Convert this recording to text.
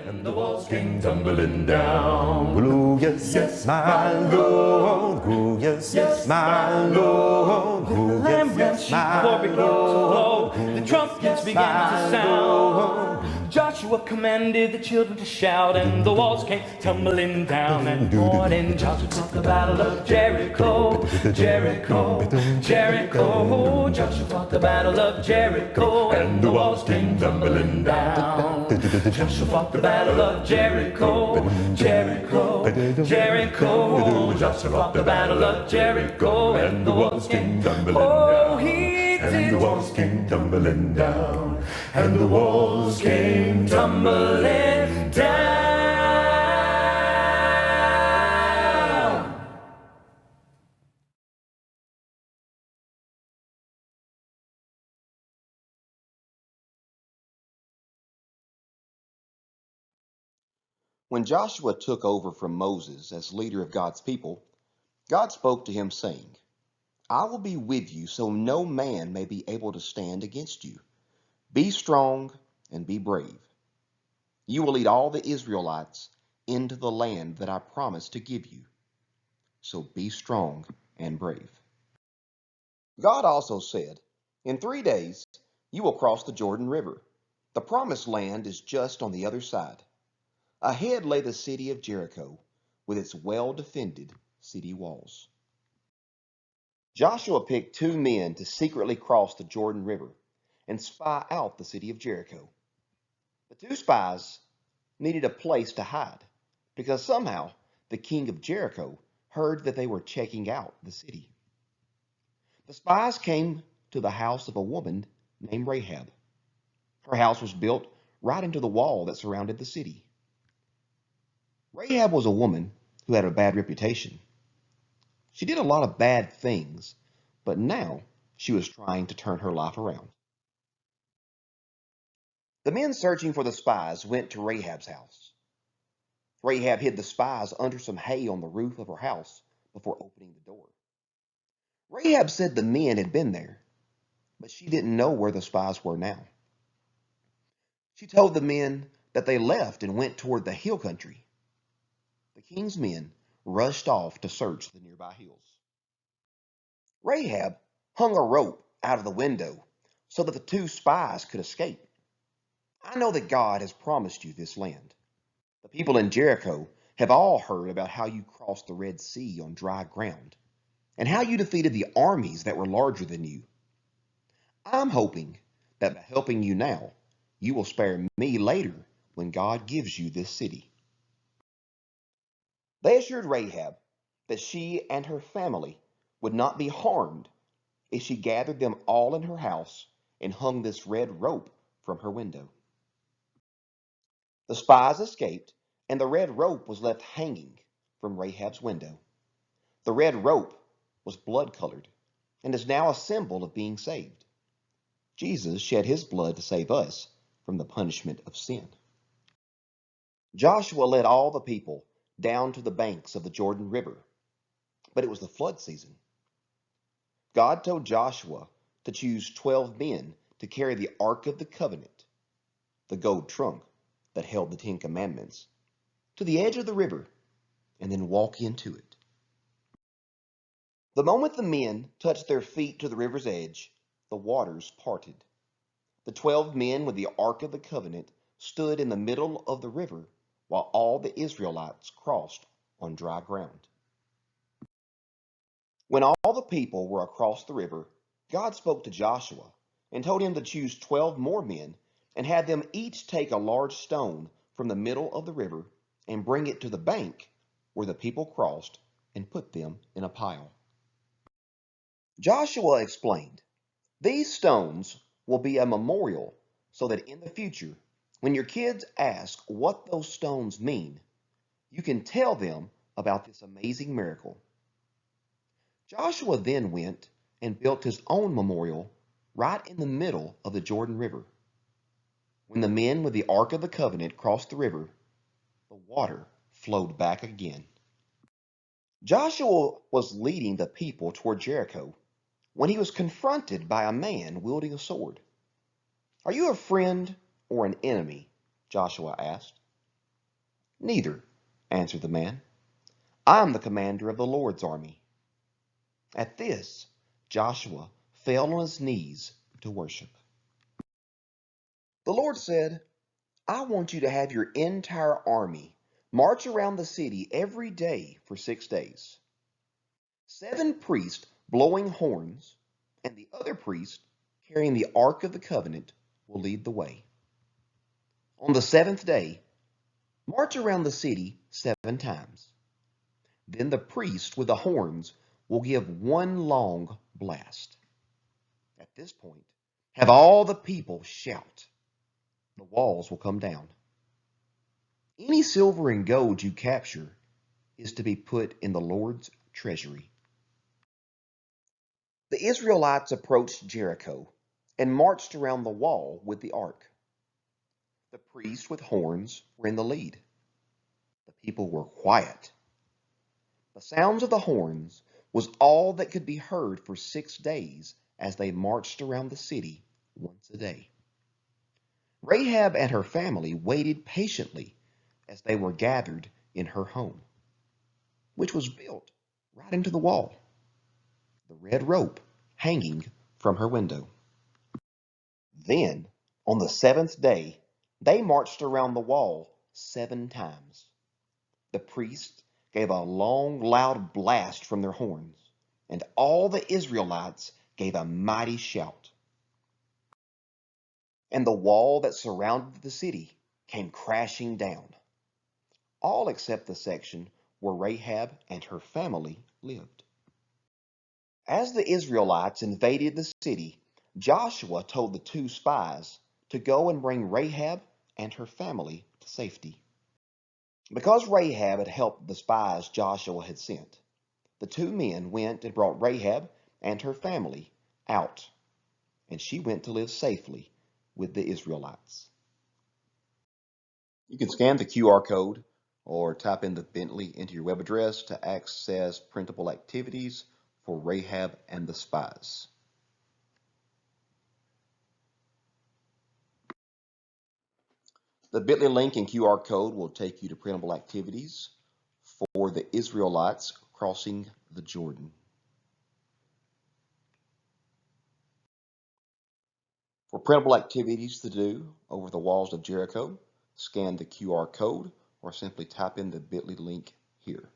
and the walls came tumbling down. Oh, yes, yes, my Lord. Oh, yes, yes, my Lord. Oh, yes, yes, my Lord. The trumpets began to sound. Joshua commanded the children to shout, and the walls came tumbling down. And morning Joshua fought the battle of Jericho, Jericho, Jericho. Joshua fought the battle of Jericho, and the walls came tumbling down. Joshua fought the battle of Jericho, Jericho, Jericho. Joshua fought the battle of Jericho, and the walls came tumbling down. And the walls came tumbling down, and the walls came tumbling down. When Joshua took over from Moses as leader of God's people, God spoke to him, saying, I will be with you, so no man may be able to stand against you. Be strong and be brave. You will lead all the Israelites into the land that I promised to give you. So be strong and brave. God also said, in 3 days you will cross the Jordan River. The promised land is just on the other side. Ahead lay the city of Jericho with its well-defended city walls. Joshua picked 2 men to secretly cross the Jordan River and spy out the city of Jericho. The 2 spies needed a place to hide because somehow the king of Jericho heard that they were checking out the city. The spies came to the house of a woman named Rahab. Her house was built right into the wall that surrounded the city. Rahab was a woman who had a bad reputation. She did a lot of bad things, but now she was trying to turn her life around. The men searching for the spies went to Rahab's house. Rahab hid the spies under some hay on the roof of her house before opening the door. Rahab said the men had been there, but she didn't know where the spies were now. She told the men that they left and went toward the hill country. The king's men rushed off to search the nearby hills. Rahab hung a rope out of the window so that the 2 spies could escape. I know that God has promised you this land. The people in Jericho have all heard about how you crossed the Red Sea on dry ground and how you defeated the armies that were larger than you. I'm hoping that by helping you now, you will spare me later when God gives you this city. They assured Rahab that she and her family would not be harmed if she gathered them all in her house and hung this red rope from her window. The spies escaped, and the red rope was left hanging from Rahab's window. The red rope was blood-colored and is now a symbol of being saved. Jesus shed his blood to save us from the punishment of sin. Joshua led all the people down to the banks of the Jordan River, but it was the flood season. God told Joshua to choose 12 men to carry the Ark of the Covenant, the gold trunk that held the 10 Commandments, to the edge of the river and then walk into it. The moment the men touched their feet to the river's edge, the waters parted. The 12 men with the Ark of the Covenant stood in the middle of the river while all the Israelites crossed on dry ground. When all the people were across the river, God spoke to Joshua and told him to choose 12 more men and had them each take a large stone from the middle of the river and bring it to the bank where the people crossed and put them in a pile. Joshua explained, these stones will be a memorial so that in the future, when your kids ask what those stones mean, you can tell them about this amazing miracle. Joshua then went and built his own memorial right in the middle of the Jordan River. When the men with the Ark of the Covenant crossed the river, the water flowed back again. Joshua was leading the people toward Jericho when he was confronted by a man wielding a sword. Are you a friend or an enemy? Joshua asked. Neither, answered the man. I am the commander of the Lord's army. At this, Joshua fell on his knees to worship. The Lord said, I want you to have your entire army march around the city every day for 6 days. 7 priests blowing horns, and the other priest carrying the Ark of the Covenant will lead the way. On the 7th day, march around the city 7 times. Then the priest with the horns will give one long blast. At this point, have all the people shout. The walls will come down. Any silver and gold you capture is to be put in the Lord's treasury. The Israelites approached Jericho and marched around the wall with the ark. The priests with horns were in the lead. The people were quiet. The sounds of the horns was all that could be heard for 6 days as they marched around the city once a day. Rahab and her family waited patiently as they were gathered in her home, which was built right into the wall, the red rope hanging from her window. Then, on the 7th day, they marched around the wall 7 times. The priests gave a long, loud blast from their horns, and all the Israelites gave a mighty shout. And the wall that surrounded the city came crashing down, all except the section where Rahab and her family lived. As the Israelites invaded the city, Joshua told the 2 spies to go and bring Rahab and her family to safety. Because Rahab had helped the spies Joshua had sent, the 2 men went and brought Rahab and her family out, and she went to live safely with the Israelites. You can scan the QR code or type in the Bentley into your web address to access printable activities for Rahab and the Spies. The Bentley link and QR code will take you to printable activities for the Israelites crossing the Jordan. For printable activities to do over the walls of Jericho, scan the QR code or simply type in the Bentley link here.